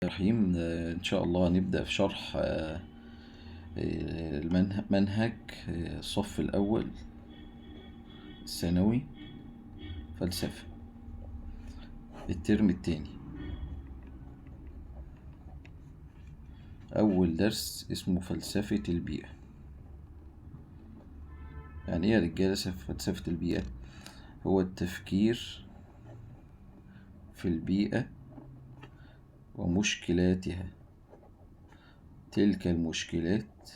الرحيم. إن شاء الله هنبدأ في شرح منهج الصف الأول الثانوي فلسفة الترم التاني. أول درس اسمه فلسفة البيئة. يعني إيه يا رجالة فلسفة البيئة؟ هو التفكير في البيئة ومشكلاتها، تلك المشكلات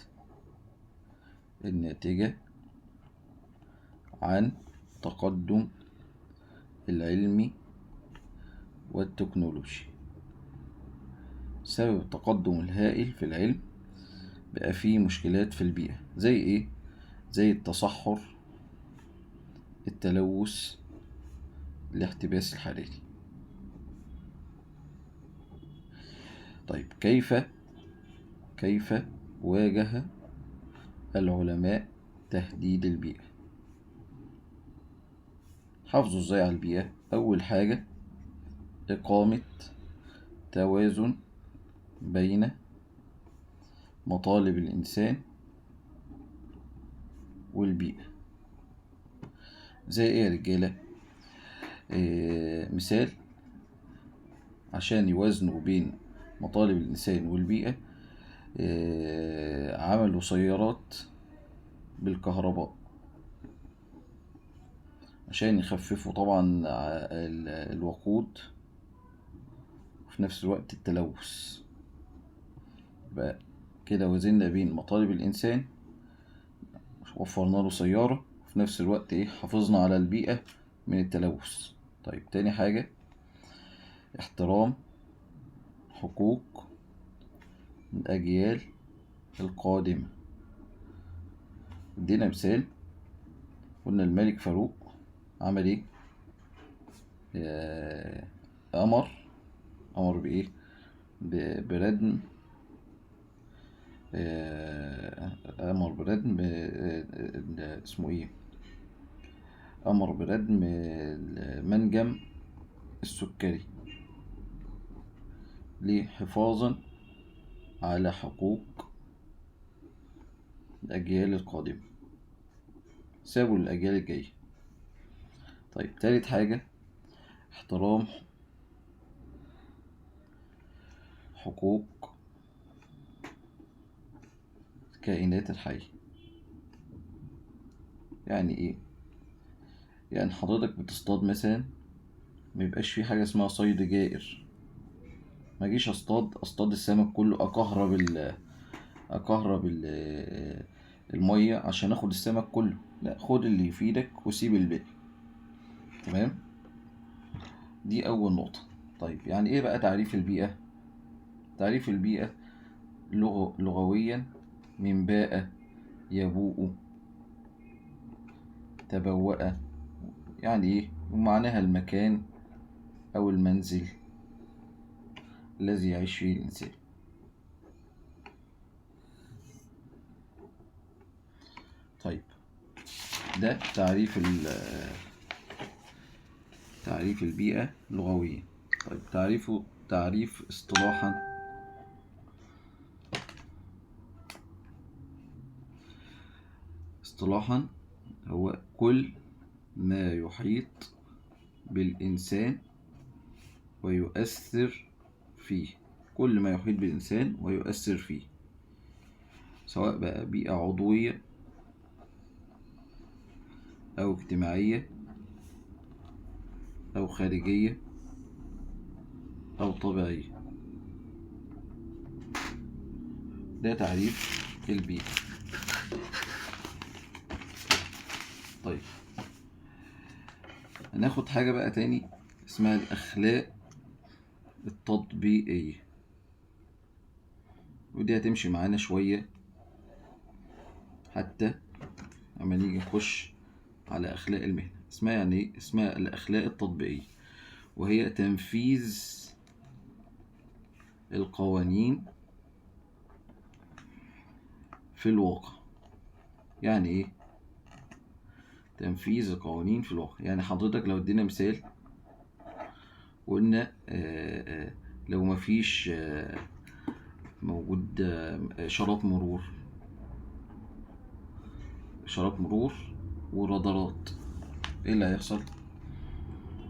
الناتجة عن تقدم العلمي والتكنولوجي. سبب التقدم الهائل في العلم بقى فيه مشكلات في البيئة، زي ايه؟ زي التصحر، التلوث، الاحتباس الحراري. طيب كيف واجه العلماء تهديد البيئة؟ حافظوا ازاي على البيئة؟ أول حاجة إقامة توازن بين مطالب الإنسان والبيئة. زي ايه يا رجالة؟ مثال، عشان يوازنوا بين مطالب الإنسان والبيئة عملوا سيارات بالكهرباء عشان يخففوا طبعا الوقود وفي نفس الوقت التلوث. بقى كده وزننا بين مطالب الإنسان، وفرنا له سيارة، وفي نفس الوقت حافظنا على البيئة من التلوث. طيب تاني حاجة احترام حقوق الأجيال القادمة. ادينا مثال، قلنا الملك فاروق عمل ايه؟ أمر بإيه؟ بردم أمر بردم اسمه ايه؟ أمر بردم المنجم السكري، ليه؟ حفاظا على حقوق الأجيال القادمة، سابوا للأجيال الجاية. طيب تالت حاجة احترام حقوق الكائنات الحية. يعني ايه؟ يعني حضرتك بتصطاد مثلا، ميبقاش في حاجة اسمها صيد جائر. ما اجيش اصطاد السمك كله، اكهرب المية عشان اخد السمك كله. لا، خد اللي يفيدك وسيب الباقي. تمام؟ دي اول نقطة. طيب يعني ايه بقى تعريف البيئة؟ تعريف البيئة لغويا من باء يبوء تبوأ. يعني ايه؟ ومعناها المكان او المنزل الذي يعيش فيه الانسان. طيب ده تعريف البيئة لغويا. طيب تعريف اصطلاحا هو كل ما يحيط بالإنسان ويؤثر فيه. كل ما يحيط بالإنسان ويؤثر فيه، سواء بقى بيئة عضوية أو اجتماعية أو خارجية أو طبيعية. ده تعريف البيئة. طيب هناخد حاجة بقى تاني اسمها الأخلاق التطبيقية، ودي هتمشي معانا شوية حتى لما نيجي نخش على أخلاق المهنة. اسمها يعني ايه؟ اسمها الأخلاق التطبيقية، وهي تنفيذ القوانين في الواقع. يعني ايه تنفيذ القوانين في الواقع؟ يعني حضرتك لو ادينا مثال، قلنا لو مفيش موجود إشارات مرور ورادارات، ايه اللي هيحصل؟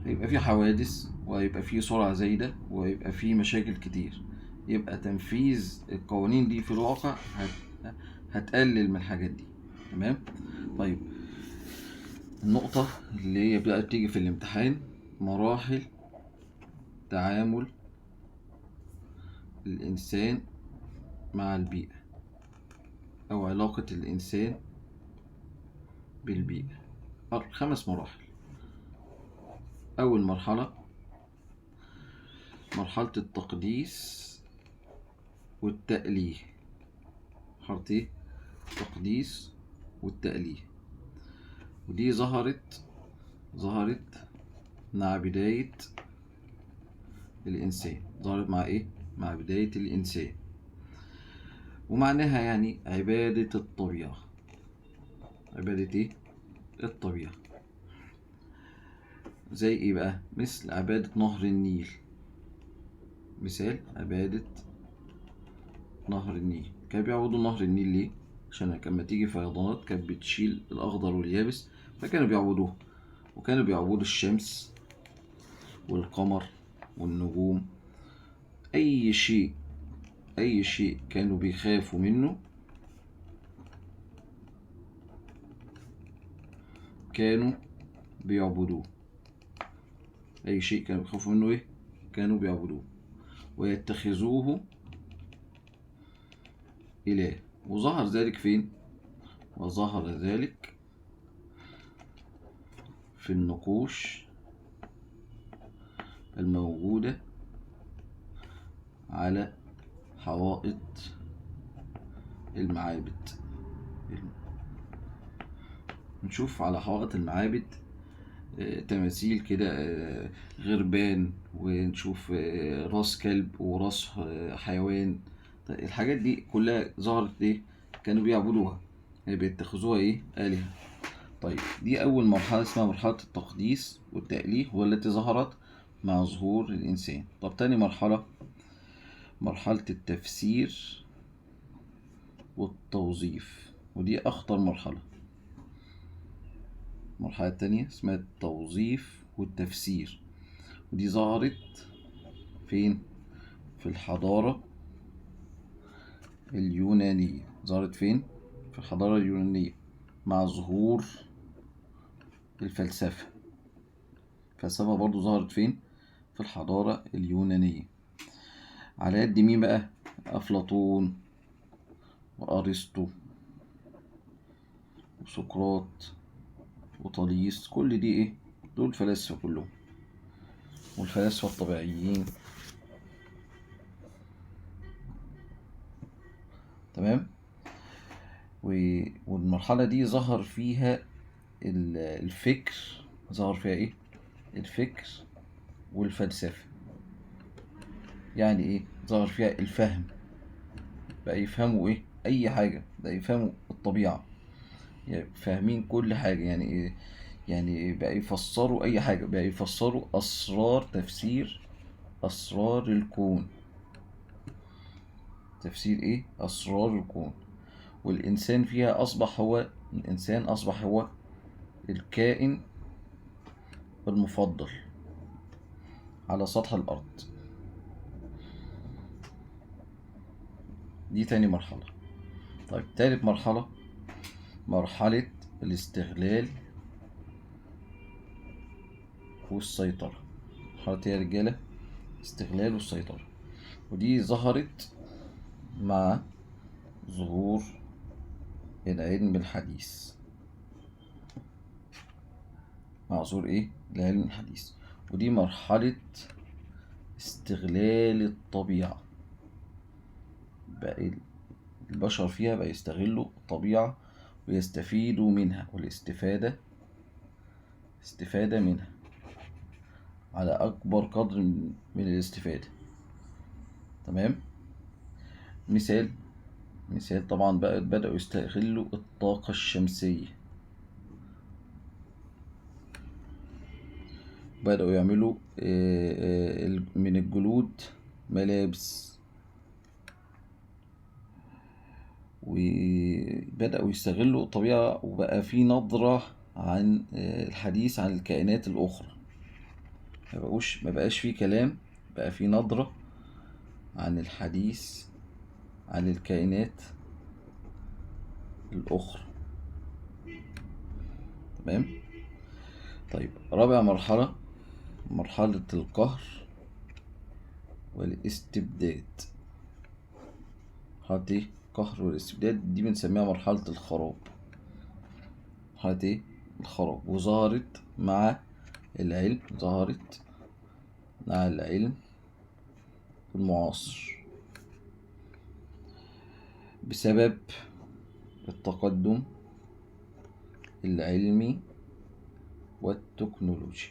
هيبقى في حوادث، وهيبقى في سرعة زايدة، وهيبقى في مشاكل كتير. يبقى تنفيذ القوانين دي في الواقع هتقلل من الحاجات دي. تمام. طيب، النقطة اللي هي بقى بتيجي في الامتحان: مراحل تعامل الإنسان مع البيئة، أو علاقة الإنسان بالبيئة. 5 مراحل. أول مرحلة مرحلة التقديس والتأليه. مرحلة إيه؟ التقديس والتأليه. ودي ظهرت مع بداية الإنسان. ظهرت مع إيه؟ مع بداية الإنسان، ومعناها يعني عبادة الطبيعة. عبادة إيه؟ الطبيعة. زي إيه بقى؟ مثل عبادة نهر النيل. مثال عبادة نهر النيل. كانوا بيعبدوا نهر النيل ليه؟ عشان لما تيجي فيضانات كانت بتشيل الأخضر واليابس، فكانوا بيعبدوه. وكانوا بيعبدوا الشمس والقمر والنجوم. أي شيء كانوا بيخافوا منه كانوا بيعبدوه. أي شيء كانوا بيخافوا منه إيه؟ كانوا بيعبدوه ويتخذوه إله. وظهر ذلك فين؟ وظهر ذلك في النقوش الموجودة على حوائط المعابد. نشوف على حوائط المعابد تماثيل كده، غربان، ونشوف راس كلب وراس حيوان. الحاجات دي كلها ظهرت ايه؟ كانوا بيعبدوها، بيتخذوها ايه؟ آلهة. طيب، دي أول مرحلة اسمها مرحلة التقديس والتأليه، والتي ظهرت مع ظهور الإنسان. طب تاني مرحلة التفسير والتوظيف، ودي أخطر مرحلة. المرحلة التانية اسمها التوظيف والتفسير، ودي ظهرت فين؟ في الحضارة اليونانية. ظهرت فين؟ في الحضارة اليونانية مع ظهور الفلسفة. الفلسفة برضو ظهرت فين؟ في الحضارة اليونانية. على يد مين بقى؟ أفلاطون وأرسطو وسقراط وطاليس. كل دي إيه؟ دول فلاسفة كلهم، والفلاسفة الطبيعيين. تمام. والمرحلة دي ظهر فيها الفكر. ظهر فيها إيه؟ الفكر والفلسفة. يعني إيه؟ ظهر فيها الفهم. بقى يفهموا إيه؟ أي حاجة. بقى يفهموا الطبيعة، يعني فاهمين كل حاجة. يعني إيه؟ يعني بقى يفسروا أي حاجة. بقى يفسروا تفسير أسرار الكون. تفسير إيه؟ أسرار الكون. والإنسان فيها أصبح هو الكائن المفضل على سطح الأرض. دي تاني مرحلة. طيب، تالت مرحلة الاستغلال والسيطرة. مرحلة يا رجالة استغلال والسيطرة، ودي ظهرت مع ظهور العلم الحديث. مع ظهور ايه؟ العلم الحديث. ودي مرحلة استغلال الطبيعة. بقى البشر فيها بقى يستغلوا الطبيعة ويستفيدوا منها، والاستفادة منها على أكبر قدر من الاستفادة. تمام. مثال طبعا بقى بدأوا يستغلوا الطاقة الشمسية. بدأوا يعملوا من الجلود ملابس، وبدأوا يستغلوا الطبيعة، وبقى في نظرة عن الحديث عن الكائنات الأخرى. ما بقاش في كلام، بقى في نظرة عن الحديث عن الكائنات الأخرى. تمام. طيب، رابع مرحلة، مرحلة القهر والاستبداد. مرحلة ايه؟ القهر والاستبداد، دي بنسميها مرحلة الخراب. مرحلة ايه؟ الخراب. وظهرت مع العلم، ظهرت مع العلم المعاصر بسبب التقدم العلمي والتكنولوجي.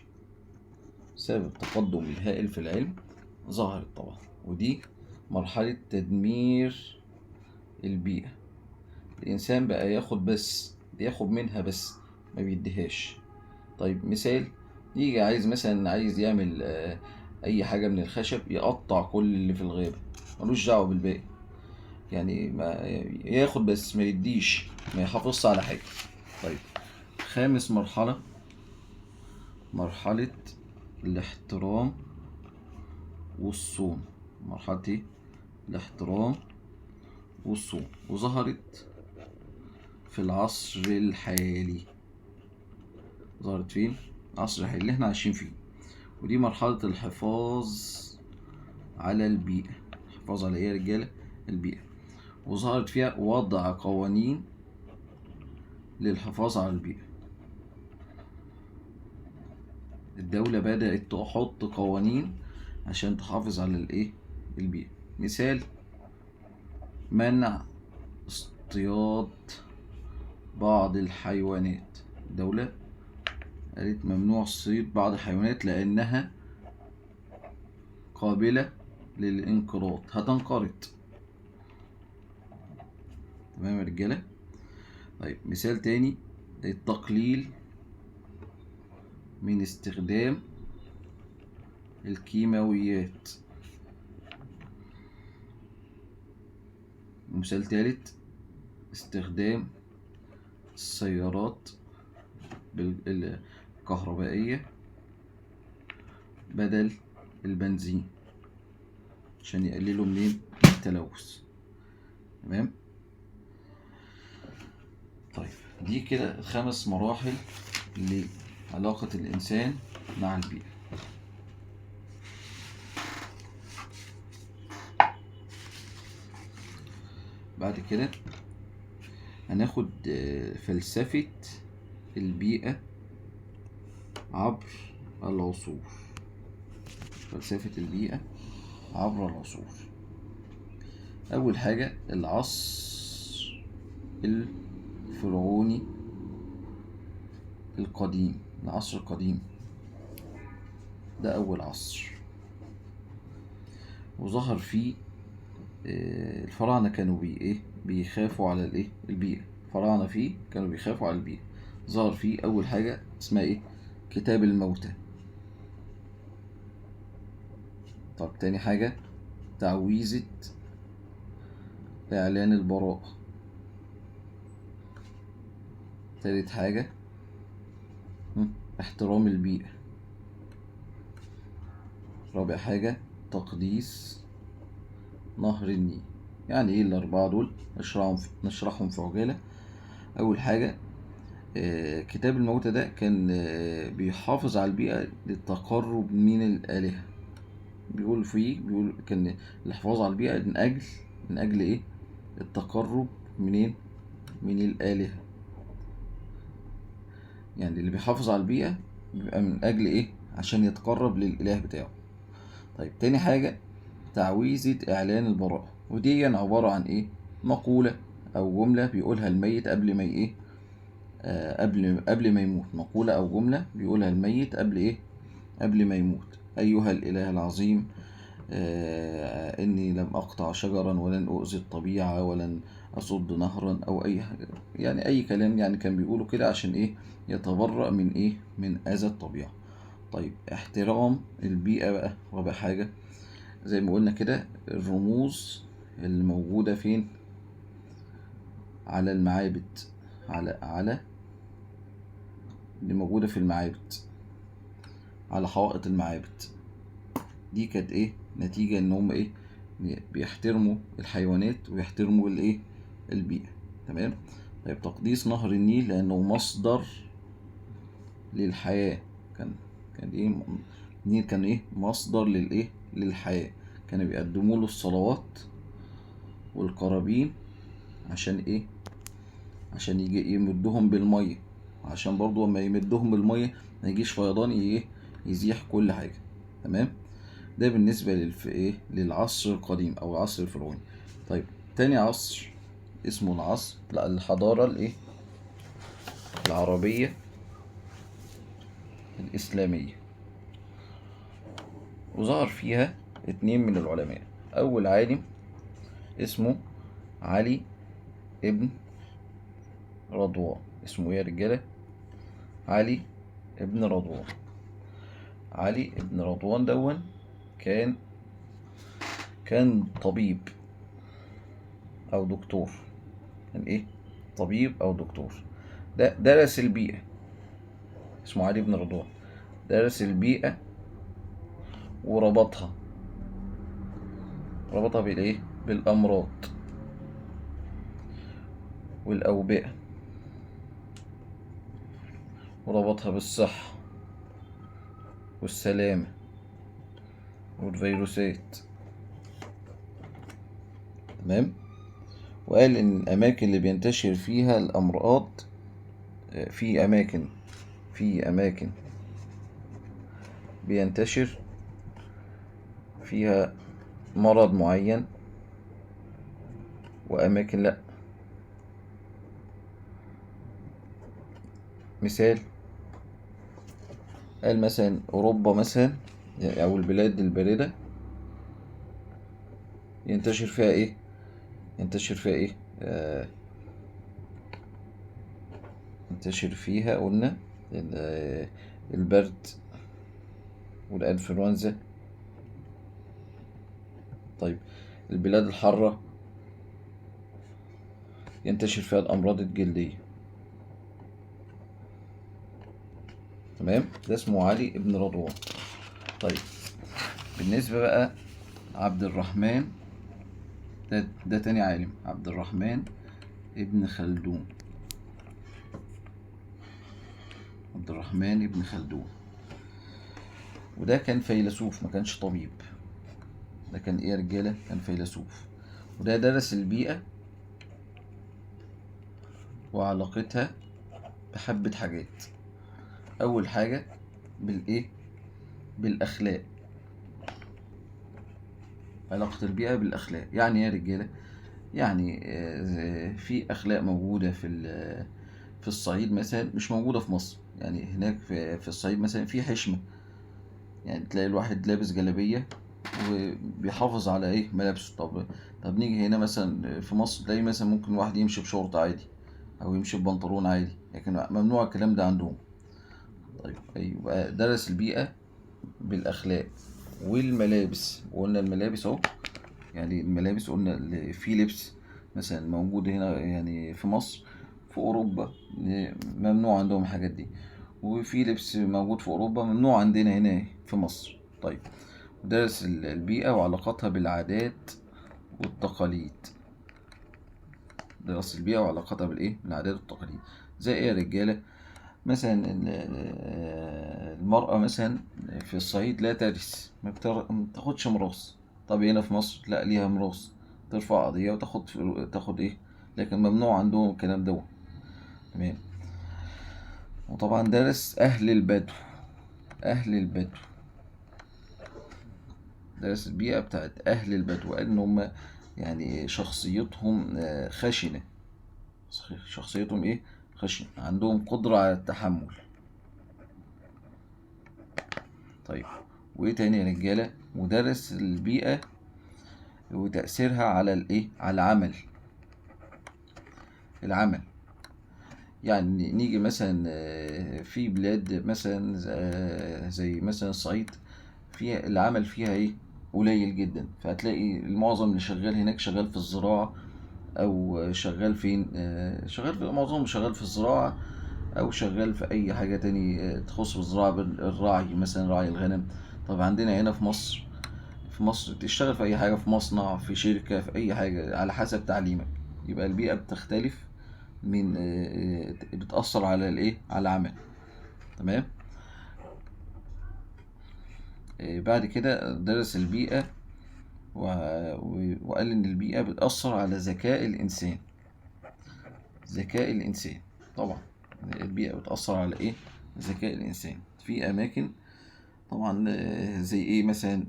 بسبب التقدم الهائل في العلم ظهرت طبعا، ودي مرحلة تدمير البيئة. الإنسان بقى ياخد منها بس، ما بيديهاش. طيب، مثال، يجي عايز يعمل أي حاجة من الخشب، يقطع كل اللي في الغابة، ملوش دعوة بالباقي. يعني ما ياخد بس، ما يديش، ما يحافظش على حاجة. طيب، خامس مرحلة، مرحلة الاحترام والصون. مرحلة ايه؟ الاحترام والصون، وظهرت في العصر الحالي. ظهرت فين؟ العصر الحالي اللي احنا عايشين فيه. ودي مرحلة الحفاظ على البيئة. الحفاظ على ايه يا رجالة؟ البيئة. وظهرت فيها وضع قوانين للحفاظ على البيئة. الدولة بدأت تحط قوانين عشان تحافظ على الايه؟ البيئة. مثال، منع اصطياد بعض الحيوانات. الدولة قالت ممنوع صيد بعض الحيوانات لأنها قابلة للانقراض، هتنقرض. تمام يا رجالة؟ طيب، مثال تاني، التقليل من استخدام الكيماويات. مثال تالت، استخدام السيارات الكهربائية بدل البنزين عشان يقللوا منين؟ التلوث. تمام. طيب، دي كده 5 مراحل لعلاقة الإنسان مع البيئة. بعد كده هناخد فلسفة البيئة عبر العصور. فلسفة البيئة عبر العصور. أول حاجة، العصر الفرعوني القديم. العصر القديم ده أول عصر، وظهر فيه الفراعنة كانوا بيخافوا على البيئة. الفراعنة فيه كانوا بيخافوا على البيئة. ظهر فيه أول حاجة اسمها كتاب الموتى. طب، تاني حاجة، تعويذة إعلان البراءة. تالت حاجة، احترام البيئة. رابع حاجة، تقديس نهر النيل. يعني ايه الأربعة دول؟ نشرحهم في عجالة. أول حاجة، كتاب الموتى ده كان بيحافظ على البيئة للتقرب من الآلهة. بيقول كان الحفاظ على البيئة من أجل ايه؟ التقرب منين؟ من الآلهة. يعني اللي بيحافظ على البيئة بيبقى من أجل ايه؟ عشان يتقرب للإله بتاعه. طيب، تاني حاجة، تعويذة إعلان البراءة. ودي عبارة عن ايه؟ مقولة أو جملة بيقولها الميت قبل ما قبل ما يموت. مقولة أو جملة بيقولها الميت قبل ما يموت. أيها الإله العظيم، إني لم أقطع شجرا ولن أؤذي الطبيعة ولن أصد نهرا، أو أي حاجة. يعني أي كلام، يعني كان بيقوله كده عشان يتبرأ من أذى الطبيعة. طيب، احترام البيئة بقى رابع حاجة. زي ما قلنا كده الرموز اللي موجودة فين؟ على المعابد، على اللي موجودة في المعابد، على حوائط المعابد. دي كانت ايه؟ نتيجة ان هم ايه؟ بيحترموا الحيوانات ويحترموا الايه؟ البيئة. تمام. طيب تقديس نهر النيل لانه مصدر للحياة. كان ايه؟ النيل كان ايه؟ مصدر للايه؟ للحياة. كانوا بيقدموا له الصلوات والقرابين عشان ايه؟ عشان يجي يمدهم بالمية، عشان برضو لما يمدهم بالمية ما يجيش فيضان ايه؟ يزيح كل حاجة. تمام. ده بالنسبة ايه؟ للعصر القديم او العصر الفرعوني. طيب تاني عصر اسمه العصر الحضارة الايه؟ العربية الإسلامية. وظهر فيها 2 من العلماء. أول عالم اسمه علي ابن رضوان. اسمه ايه يا رجالة؟ علي ابن رضوان. علي ابن رضوان دون كان طبيب أو دكتور. كان ايه؟ طبيب أو دكتور. ده درس البيئة. اسمه علي بن رضوان. درس البيئة وربطها بالايه؟ بالأمراض والأوبئة، وربطها بالصحة والسلامة والفيروسات. تمام. وقال إن الأماكن اللي بينتشر فيها الأمراض، في أماكن بينتشر فيها مرض معين وأماكن لأ. مثال، قال مثلا أوروبا مثلا أو البلاد الباردة ينتشر فيها إيه؟ ينتشر فيها قلنا البرد والإنفلونزا. طيب البلاد الحارة ينتشر فيها الأمراض الجلدية. تمام. ده اسمه علي ابن رضوان. طيب بالنسبة بقى عبد الرحمن، ده تاني عالم، عبد الرحمن ابن خلدون. عبد الرحمن ابن خلدون، وده كان فيلسوف ما كانش طبيب. ده كان ايه يا رجالة؟ كان فيلسوف. وده درس البيئة وعلاقتها بحبة حاجات. أول حاجة بالإيه؟ بالأخلاق. علاقة البيئة بالأخلاق يعني إيه يا رجالة؟ يعني في أخلاق موجودة في الصعيد مثلا مش موجودة في مصر. يعني هناك في الصعيد مثلا في حشمة، يعني تلاقي الواحد لابس جلابية وبيحافظ على ايه؟ ملابسه. طب نيجي هنا مثلا في مصر تلاقي مثلا ممكن واحد يمشي بشورت عادي او يمشي ببنطلون عادي، لكن ممنوع الكلام ده عندهم. طيب ايوه، درس البيئة بالاخلاق والملابس. وقلنا الملابس اهو، يعني الملابس قلنا في لبس مثلا موجود هنا يعني في مصر، في اوروبا ممنوع عندهم الحاجات دي، وفي لبس موجود في اوروبا ممنوع عندنا هنا في مصر. طيب درس البيئة وعلاقتها بالعادات والتقاليد. درس البيئة وعلاقتها بالايه؟ بالعادات والتقاليد. زي ايه يا رجالة؟ مثلا المرأة مثلا في الصعيد لا ترث، ما بتاخدش ميراث. طب هنا في مصر لا، ليها ميراث، ترفع قضية تاخد ايه؟ لكن ممنوع عندهم الكلام ده. تمام. وطبعا درس أهل البدو. درس البيئة بتاعت أهل البدو. قال إن هم يعني شخصيتهم خشنة. شخصيتهم إيه؟ خشنة، عندهم قدرة على التحمل. طيب وإيه تاني يا رجالة؟ ودرس البيئة وتأثيرها على الإيه؟ على العمل. يعني نيجي مثلا في بلاد مثلا زي مثلا الصعيد، فيها العمل فيها إيه؟ قليل جدا، فهتلاقي المعظم اللي شغال هناك شغال في الزراعة، او شغال فين، شغال في معظمهم شغال في الزراعة، او شغال في اي حاجة تاني تخص بالزراعة، بالراعي مثلا راعي الغنم. طب عندنا هنا في مصر تشتغل في اي حاجة، في مصنع، في شركة، في اي حاجة على حسب تعليمك. يبقى البيئة بتختلف من بتأثر على الايه، على العمل. تمام. بعد كده درس البيئة وقال ان البيئة بتأثر على ذكاء الانسان. ذكاء الانسان طبعا البيئة بتأثر على ايه، ذكاء الانسان في اماكن. طبعا زي ايه مثلا،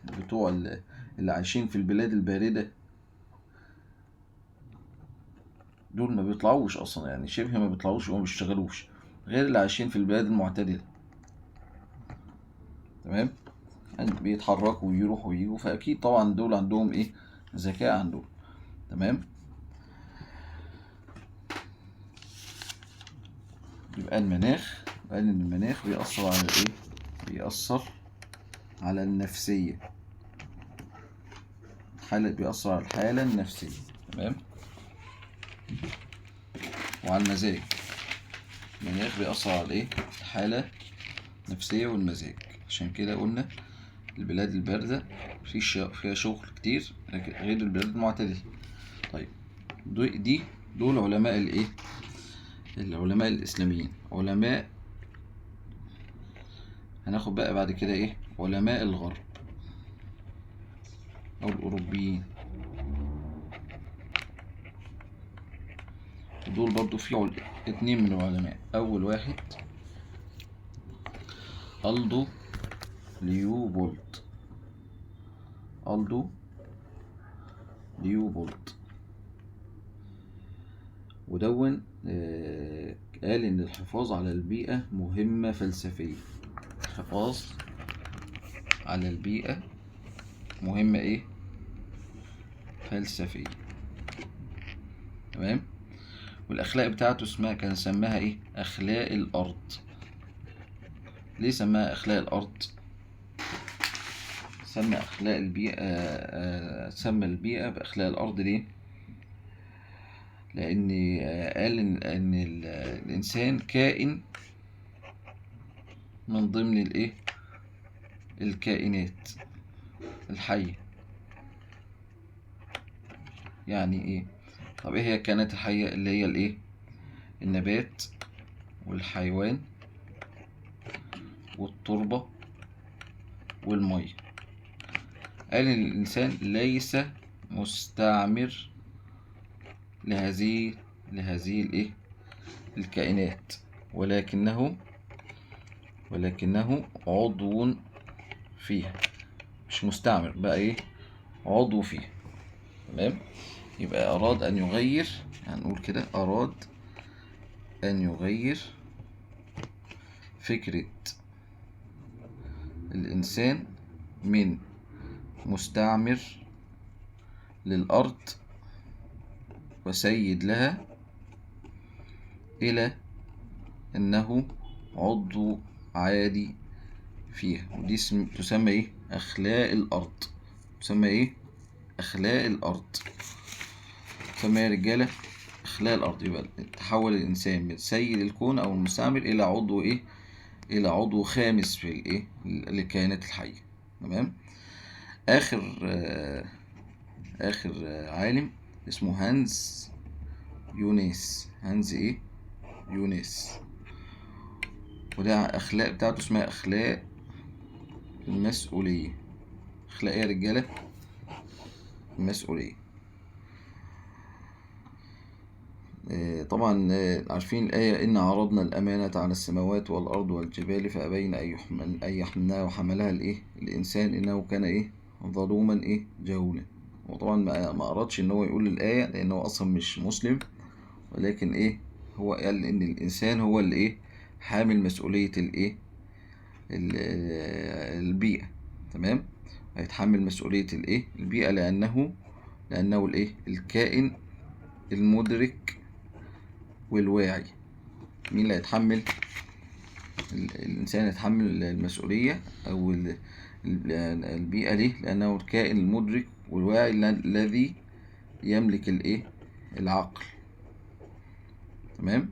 بتوع اللي عايشين في البلاد الباردة دول ما بيطلعوش اصلا، يعني شبه ما بيطلعوش وما بيشتغلوش، غير اللي عايشين في البلاد المعتدلة. تمام. يعني بيتحركوا ويروحوا ويجوا، فاكيد طبعا دول عندهم ايه، ذكاء عندهم. تمام. يبقى المناخ، قال ان المناخ بيأثر على ايه، بيأثر على النفسية، بيأثر على الحالة النفسية. تمام. وعلى المزاج. المناخ بيأثر على ايه، الحالة النفسية والمزاج. عشان كده قلنا البلاد الباردة فيها شغل كتير غير البلاد المعتدلة. طيب دول علماء الايه، العلماء الإسلاميين. علماء، هناخد بقى بعد كده ايه، علماء الغرب او الأوروبيين. دول برضو في اتنين من العلماء. أول واحد ألدو ليوبولد. ألدو ليوبولد ودون قال إن الحفاظ على البيئة مهمة فلسفية. الحفاظ على البيئة مهمة إيه، فلسفية. تمام. والأخلاق بتاعته كان سماها إيه، أخلاق الأرض. ليه سماها أخلاق الأرض؟ سمى أخلاق البيئة، سمى البيئة بأخلاق الأرض ليه؟ لأن قال إن الإنسان كائن من ضمن الإيه، الكائنات الحية. يعني إيه؟ طب إيه هي الكائنات الحية؟ اللي هي الإيه، النبات والحيوان والتربة والمية. قال إن الإنسان ليس مستعمر لهذه الإيه، الكائنات، ولكنه عضو فيها. مش مستعمر بقى، إيه، عضو فيها. تمام. يبقى أراد أن يغير، هنقول كده أراد أن يغير فكرة الإنسان من مستعمر للأرض وسيد لها إلى أنه عضو عادي فيها. ودي تسمى إيه، أخلاق الأرض. تسمى إيه، أخلاق الأرض. تسمى يا رجالة أخلاق الأرض. يبقى تحول الإنسان من سيد الكون أو المستعمر إلى عضو إيه، إلى عضو خامس في الإيه، الكائنات الحية. تمام. آخر عالم اسمه هانز يونيس. هانز إيه، يونيس. وده أخلاق بتاعته اسمها أخلاق المسؤولية. أخلاق يا رجالة المسؤولية. طبعا عارفين الآية، إن عرضنا الأمانة على السماوات والأرض والجبال فأبين أن يحملنها وحملها الإيه، الإنسان إنه كان إيه، ظلوما إيه، جهولا. وطبعا ما أردش إن هو يقول الآية لأنه أصلا مش مسلم، ولكن إيه، هو قال إن الإنسان هو اللي إيه، حامل مسؤولية الإيه، البيئة. تمام. هيتحمل مسؤولية الإيه، البيئة، لأنه الإيه، الكائن المدرك والواعي. مين اللي هيتحمل؟ الإنسان يتحمل المسؤولية، أو البيئة ليه؟ لأنه الكائن المدرك والواعي الذي يملك الإيه؟ العقل. تمام؟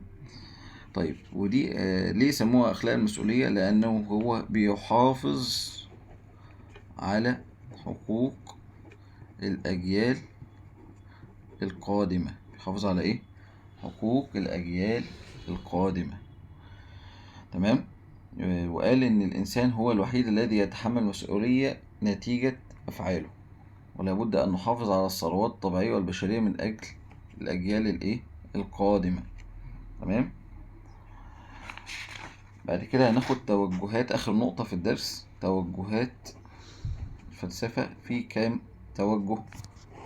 طيب ودي ليه سموها أخلاق المسؤولية؟ لأنه هو بيحافظ على حقوق الأجيال القادمة. بيحافظ على إيه؟ حقوق الأجيال القادمة. تمام؟ وقال إن الإنسان هو الوحيد الذي يتحمل مسؤولية نتيجة أفعاله، ولا بد أن نحافظ على الثروات الطبيعية والبشرية من أجل الأجيال الإيه؟ القادمة. تمام؟ بعد كده هناخد توجهات، آخر نقطة في الدرس، توجهات الفلسفة. في كام توجه؟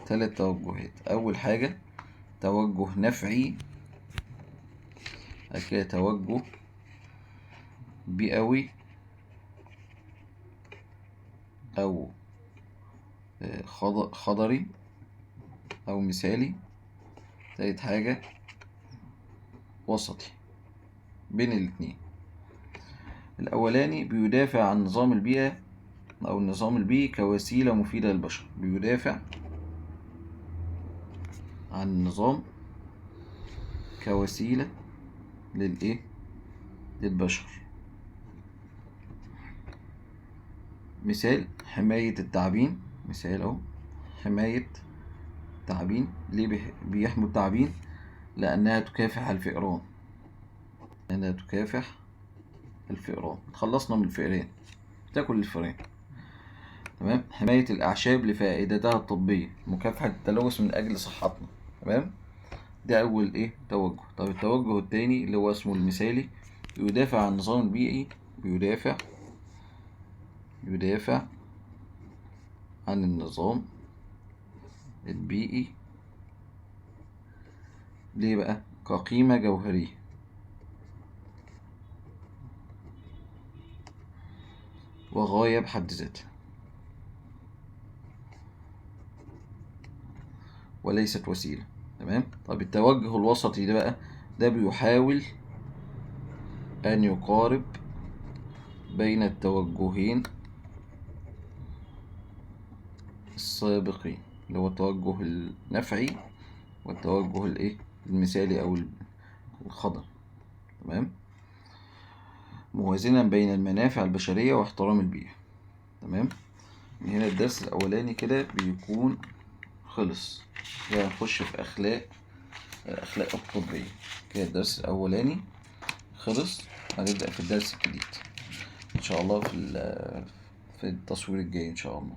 3 توجهات. أول حاجة توجه نفعي، بعد كده توجه بيئوي أو خضري أو مثالي، تالت حاجة وسطي بين الاتنين. الأولاني بيدافع عن نظام البيئة أو النظام البيئي كوسيلة مفيدة للبشر. بيدافع عن النظام كوسيلة للإيه؟ للبشر. مثال حماية التعابين، مثال أهو حماية التعابين. ليه بيحموا التعابين؟ لأنها تكافح الفئران، لأنها تكافح الفئران، تخلصنا من الفئران، تاكل الفئران. تمام. حماية الأعشاب لفائدتها الطبية، مكافحة التلوث من أجل صحتنا. تمام. ده أول إيه؟ توجه. طب التوجه التاني اللي هو اسمه المثالي، يدافع عن النظام البيئي، يدافع عن النظام البيئي. ليه بقى؟ كقيمة جوهرية وغاية بحد ذاتها، وليست وسيلة. تمام. طب التوجه الوسطي ده بقى، ده بيحاول أن يقارب بين التوجهين السابقين، اللي هو التوجه النفعي والتوجه الايه؟ المثالي أو الخضر. تمام. موازنا بين المنافع البشرية واحترام البيئة. تمام. من هنا الدرس الأولاني كده بيكون خلص. كده هنخش في الأخلاق الطبية. كده الدرس الأولاني خلص. هنبدأ في الدرس الجديد إن شاء الله في التصوير الجاي إن شاء الله.